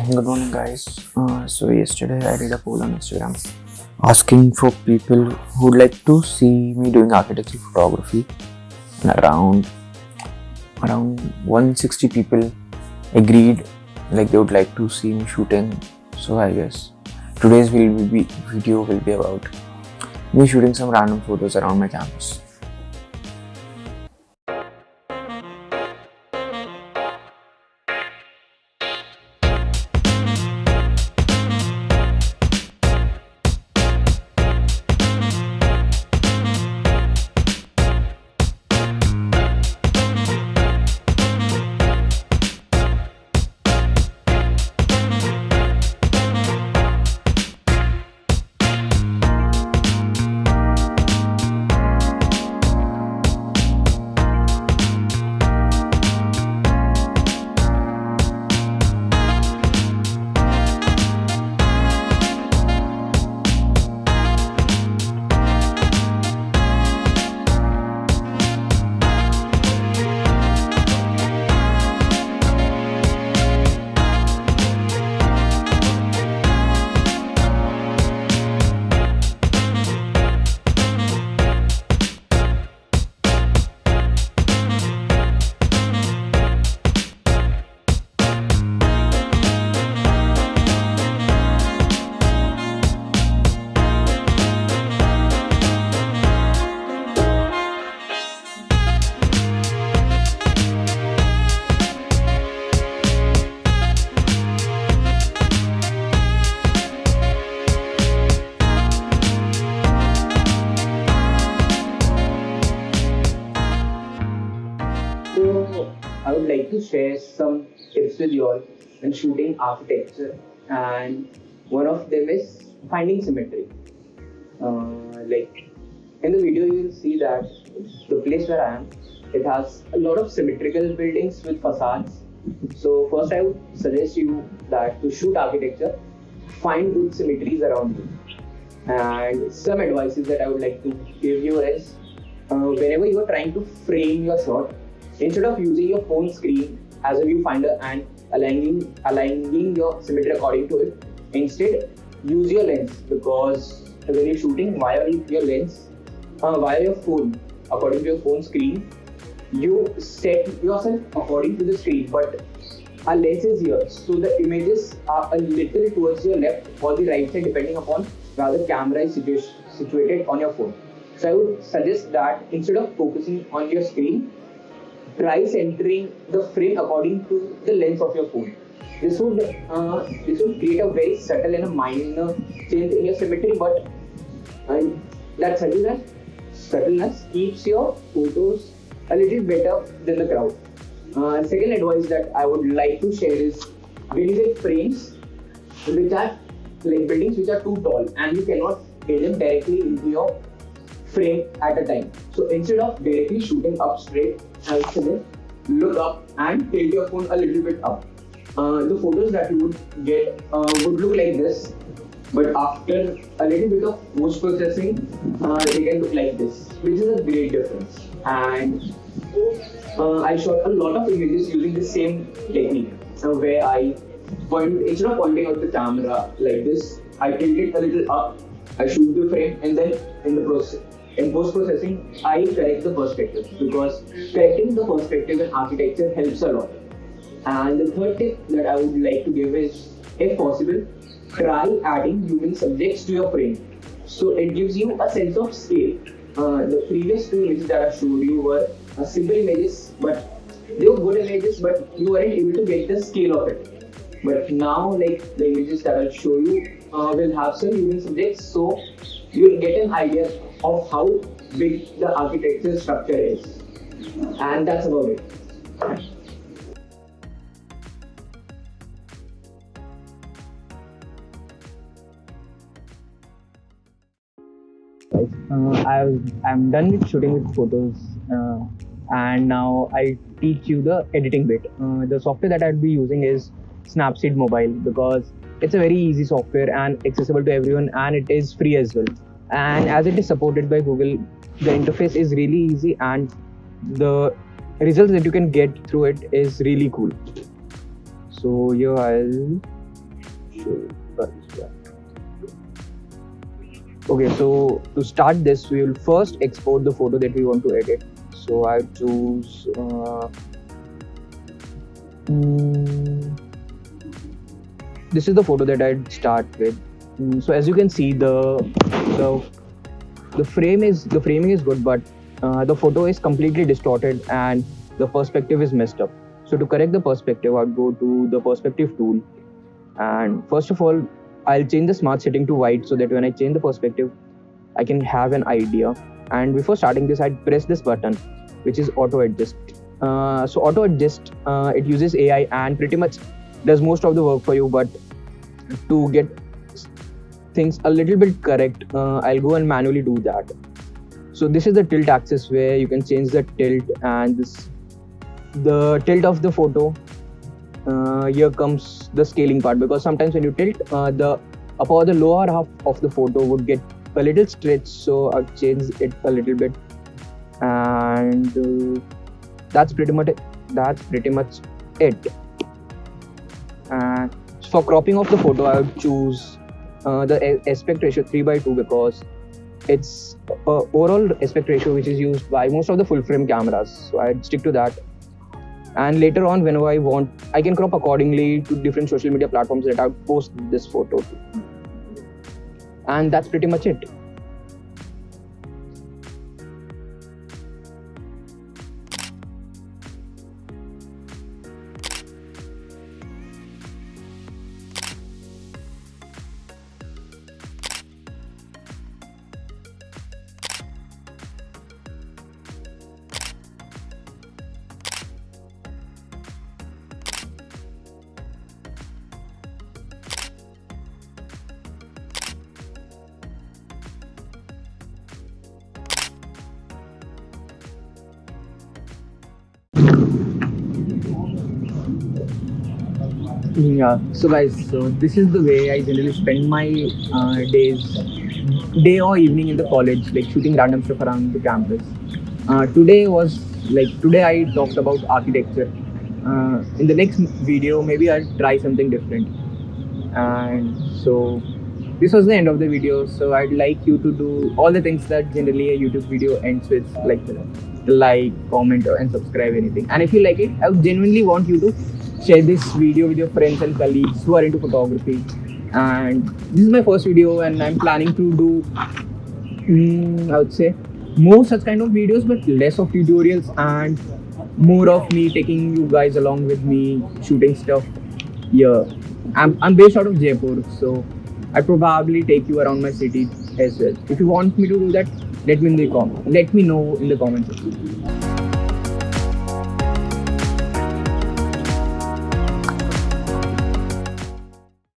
Good morning, guys. So yesterday I did a poll on Instagram asking for people who'd like to see me doing architectural photography, and around 160 people agreed like they would like to see me shooting. So I guess today's video will be about me shooting some random photos around my campus. So I would like to share some tips with you all when shooting architecture, and one of them is finding symmetry. Like in the video, you will see that the place where I am, it has a lot of symmetrical buildings with facades. So first, I would suggest you that to shoot architecture, find good symmetries around you. And some advices that I would like to give you is whenever you are trying to frame your shot, instead of using your phone screen as a viewfinder and aligning your symmetry according to it, instead use your lens, because when you're shooting via your lens, via your phone, according to your phone screen, you set yourself according to the screen, but our lens is here, so the images are a little towards your left or the right side depending upon where the camera is situated on your phone. So I would suggest that instead of focusing on your screen, try centering the frame according to the lens of your phone. This would create a very subtle and a minor change in your symmetry, but that subtleness keeps your photos a little better than the crowd. Second advice that I would like to share is building frames which are like buildings which are too tall and you cannot get them directly into your frame at a time. So instead of directly shooting up straight, I would suggest look up and tilt your phone a little bit up. The photos that you would get would look like this, but after a little bit of post processing, they can look like this, which is a great difference. And I shot a lot of images using the same technique, where I instead of pointing out the camera like this, I tilt it a little up, I shoot the frame, and then in post processing, I correct the perspective, because correcting the perspective in architecture helps a lot. And the third tip that I would like to give is, if possible, try adding human subjects to your frame. So it gives you a sense of scale. The previous two images that I showed you were simple images, but they were good images, but you weren't able to get the scale of it. But now, like the images that I'll show you will have some human subjects, so you'll get an idea of how big the architectural structure is. And that's about it. I'm done with shooting with photos, and now I teach you the editing bit. The software that I'll be using is Snapseed Mobile, because it's a very easy software and accessible to everyone, and it is free as well. And as it is supported by Google, the interface is really easy and the results that you can get through it is really cool. So here I'll Okay, so to start this, we will first export the photo that we want to edit. So I choose this is the photo that I'd start with. So as you can see, the framing is good, but the photo is completely distorted and the perspective is messed up. So to correct the perspective, I'd go to the perspective tool, and first of all, I'll change the smart setting to white so that when I change the perspective, I can have an idea. And before starting this, I'd press this button, which is auto adjust. So auto adjust, it uses AI and pretty much does most of the work for you. But to get things a little bit correct, I'll go and manually do that. So this is the tilt axis where you can change the tilt, and the tilt of the photo. Here comes the scaling part, because sometimes when you tilt, the upper or the lower half of the photo would get a little stretched. So I've changed it a little bit, and that's pretty much it. And for cropping of the photo, I would choose the aspect ratio 3:2, because it's overall aspect ratio which is used by most of the full frame cameras. So I'd stick to that. And later on, whenever I want, I can crop accordingly to different social media platforms that I post this photo to. And that's pretty much it. Yeah. So guys, so this is the way I generally spend my day or evening in the college, like shooting random stuff around the campus. Today I talked about architecture. In the next video, maybe I'll try something different. And so this was the end of the video. So I'd like you to do all the things that generally a YouTube video ends with, like the like, comment, and subscribe, anything. And if you like it, I would genuinely want you to share this video with your friends and colleagues who are into photography. And this is my first video, and I'm planning to do I would say more such kind of videos, but less of tutorials and more of me taking you guys along with me shooting stuff here. I'm based out of Jaipur, so I probably take you around my city as well. If you want me to do that, let me know in the comment section.